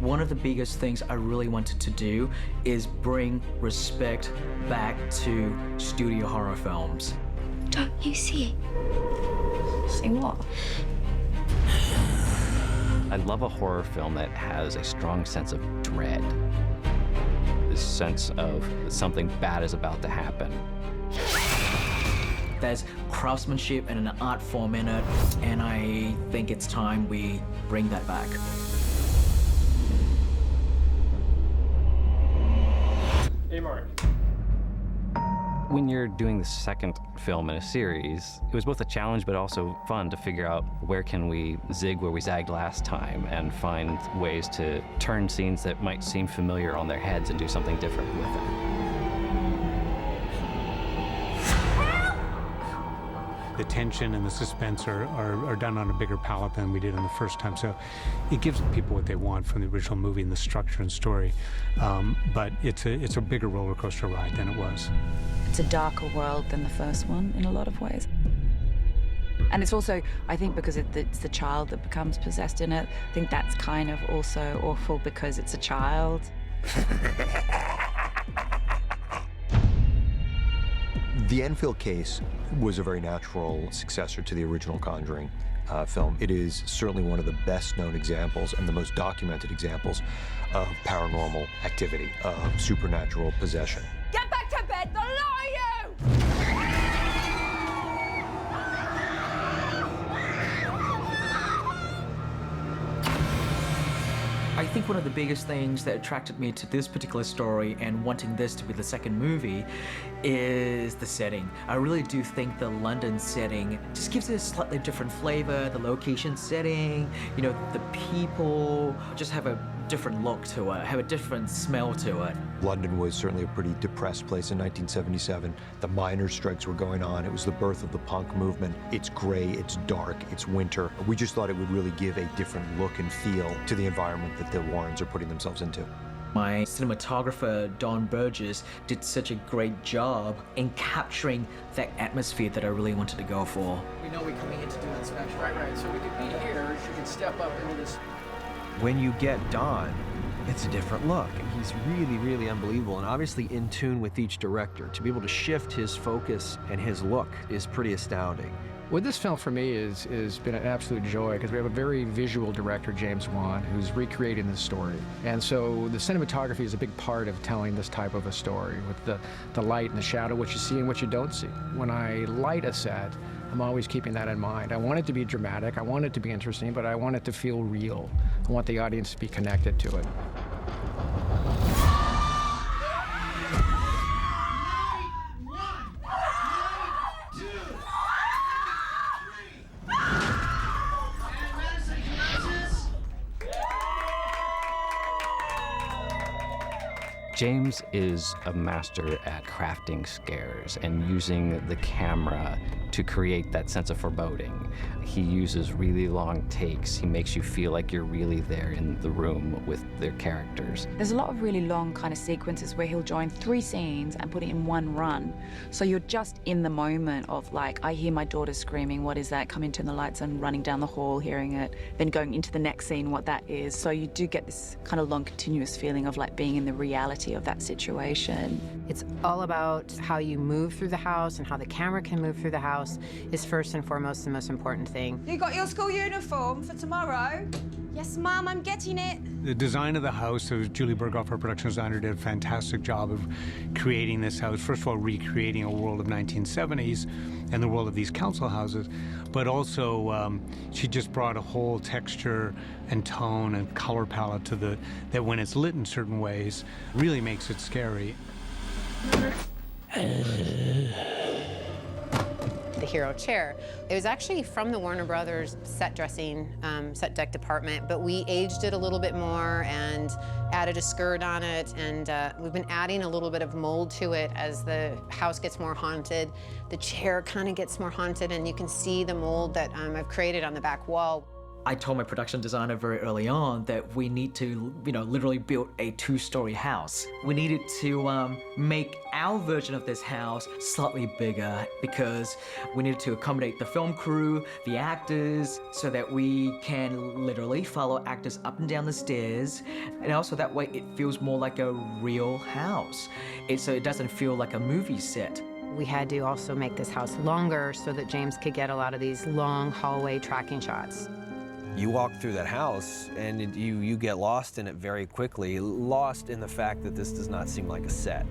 One of the biggest things I really wanted to do is bring respect back to studio horror films. Don't you see? See what? I love a horror film that has a strong sense of dread. This sense of something bad is about to happen. There's craftsmanship and an art form in it, and I think it's time we bring that back. Hey, Mark. When you're doing the second film in a series, it was both a challenge but also fun to figure out where can we zig where we zagged last time and find ways to turn scenes that might seem familiar on their heads and do something different with them. The tension and the suspense are done on a bigger palette than we did on the first time, so it gives people what they want from the original movie and the structure and story. But it's a bigger roller coaster ride than it was. It's a darker world than the first one in a lot of ways. And it's also, I think, because it's the child that becomes possessed in it, I think that's kind of also awful because it's a child. The Enfield case was a very natural successor to the original Conjuring film. It is certainly one of the best-known examples and the most documented examples of paranormal activity, of supernatural possession. Get back to bed, the lot of you! I think one of the biggest things that attracted me to this particular story and wanting this to be the second movie is the setting. I really do think the London setting just gives it a slightly different flavor. The location setting, you know, the people just have a different look to it, have a different smell to it. London was certainly a pretty depressed place in 1977. The miners' strikes were going on. It was the birth of the punk movement. It's gray, it's dark, it's winter. We just thought it would really give a different look and feel to the environment that the Warrens are putting themselves into. My cinematographer, Don Burgess, did such a great job in capturing that atmosphere that I really wanted to go for. We know we're coming in to do an inspection. Right. So we could be here. She could step up into this. When you get Don, it's a different look, and he's really, really unbelievable, and obviously in tune with each director. To be able to shift his focus and his look is pretty astounding. Well, this film for me is been an absolute joy because we have a very visual director, James Wan, who's recreating this story. And so the cinematography is a big part of telling this type of a story with the light and the shadow, what you see and what you don't see. When I light a set, I'm always keeping that in mind. I want it to be dramatic, I want it to be interesting, but I want it to feel real. I want the audience to be connected to it. James is a master at crafting scares and using the camera to create that sense of foreboding. He uses really long takes. He makes you feel like you're really there in the room with their characters. There's a lot of really long kind of sequences where he'll join 3 scenes and put it in one run. So you're just in the moment of like, I hear my daughter screaming, what is that? Coming, turn the lights on, running down the hall, hearing it, then going into the next scene, what that is. So you do get this kind of long, continuous feeling of like being in the reality of that situation. It's all about how you move through the house and how the camera can move through the house is first and foremost the most important thing. You got your school uniform for tomorrow? Yes, Mum, I'm getting it. The design of the house, Julie Berghoff, our production designer, did a fantastic job of creating this house. First of all, recreating a world of 1970s and the world of these council houses, but also she just brought a whole texture and tone and color palette to that when it's lit in certain ways, really makes it scary. The hero chair. It was actually from the Warner Brothers set dressing, set deck department, but we aged it a little bit more and added a skirt on it, and we've been adding a little bit of mold to it as the house gets more haunted. The chair kind of gets more haunted, and you can see the mold that I've created on the back wall. I told my production designer very early on that we need to, literally build a 2-story house. We needed to make our version of this house slightly bigger because we needed to accommodate the film crew, the actors, so that we can literally follow actors up and down the stairs, and also that way it feels more like a real house. So it doesn't feel like a movie set. We had to also make this house longer so that James could get a lot of these long hallway tracking shots. You walk through that house and you get lost in it very quickly, lost in the fact that this does not seem like a set.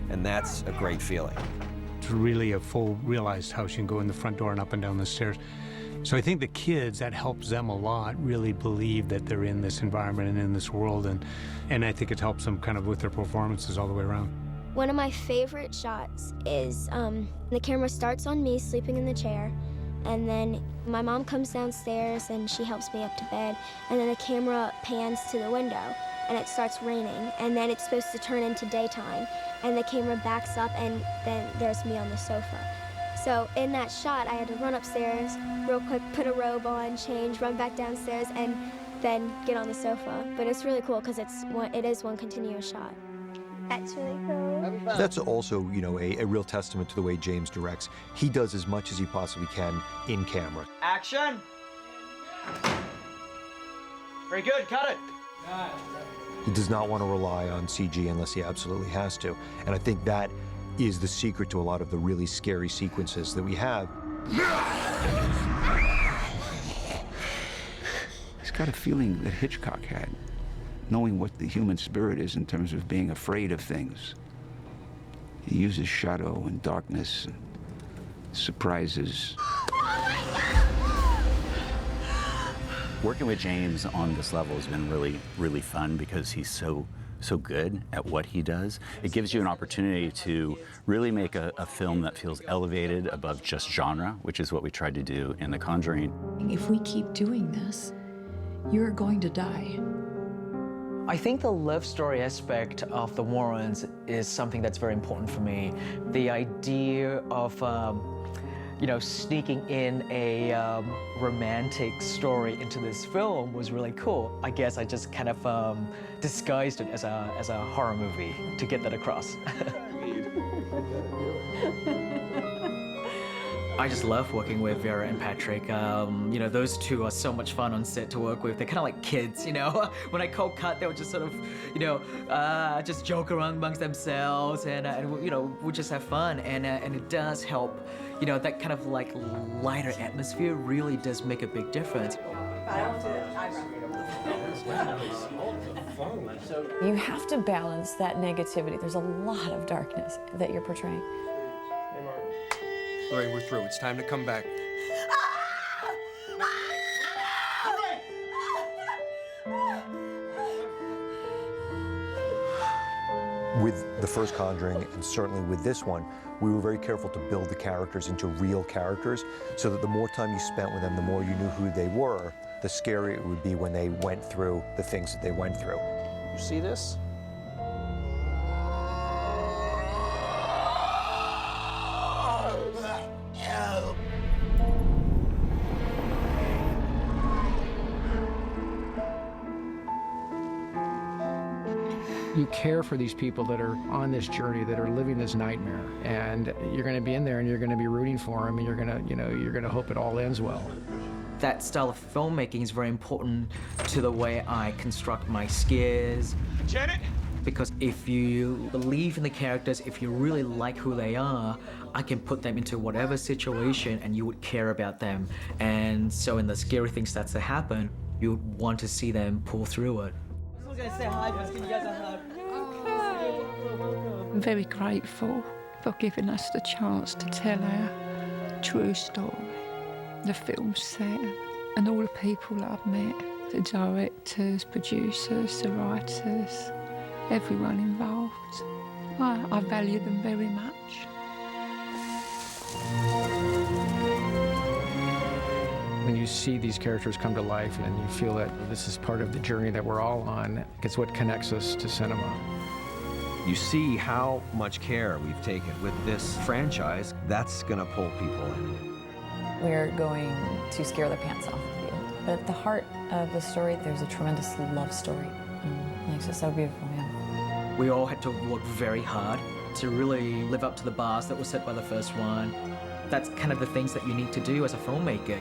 And that's a great feeling. It's really a full realized house. You can go in the front door and up and down the stairs. So I think the kids, that helps them a lot, really believe that they're in this environment and in this world. And I think it helps them kind of with their performances all the way around. One of my favorite shots is the camera starts on me sleeping in the chair, and then my mom comes downstairs and she helps me up to bed, and then the camera pans to the window and it starts raining, and then it's supposed to turn into daytime, and the camera backs up and then there's me on the sofa. So in that shot, I had to run upstairs real quick, put a robe on, change, run back downstairs, and then get on the sofa. But it's really cool because it is one continuous shot. That's really cool. That's also, a real testament to the way James directs. He does as much as he possibly can in camera. Action! Very good, cut it! He does not want to rely on CG unless he absolutely has to. And I think that is the secret to a lot of the really scary sequences that we have. He's got a feeling that Hitchcock had, knowing what the human spirit is in terms of being afraid of things. He uses shadow and darkness and surprises. Working with James on this level has been really, really fun because he's so good at what he does. It gives you an opportunity to really make a film that feels elevated above just genre, which is what we tried to do in The Conjuring. If we keep doing this, you're going to die. I think the love story aspect of the Warrens is something that's very important for me. The idea of, sneaking in a romantic story into this film was really cool. I guess I just kind of disguised it as a horror movie to get that across. I just love working with Vera and Patrick. Those two are so much fun on set to work with. They're kind of like kids, When I call cut, they would just sort of, just joke around amongst themselves, and we just have fun. And it does help, that kind of like lighter atmosphere really does make a big difference. You have to balance that negativity. There's a lot of darkness that you're portraying. Lorraine, we're through. It's time to come back. With the first Conjuring, and certainly with this one, we were very careful to build the characters into real characters so that the more time you spent with them, the more you knew who they were, the scarier it would be when they went through the things that they went through. You see this? You care for these people that are on this journey, that are living this nightmare, and you're going to be in there and you're going to be rooting for them, and you're going to, you're going to hope it all ends well. That style of filmmaking is very important to the way I construct my scares. Janet! Because if you believe in the characters, if you really like who they are, I can put them into whatever situation and you would care about them. And so when the scary thing starts to happen, you would want to see them pull through it. I was gonna say hi, but give you guys a hug. I'm very grateful for giving us the chance to tell our true story, the film set, and all the people I've met, the directors, producers, the writers, everyone involved. I value them very much. When you see these characters come to life and you feel that this is part of the journey that we're all on, it's what connects us to cinema. You see how much care we've taken with this franchise. That's going to pull people in. We're going to scare the pants off of you. But at the heart of the story, there's a tremendous love story. Makes it so beautiful, yeah. We all had to work very hard to really live up to the bars that were set by the first one. That's kind of the things that you need to do as a filmmaker.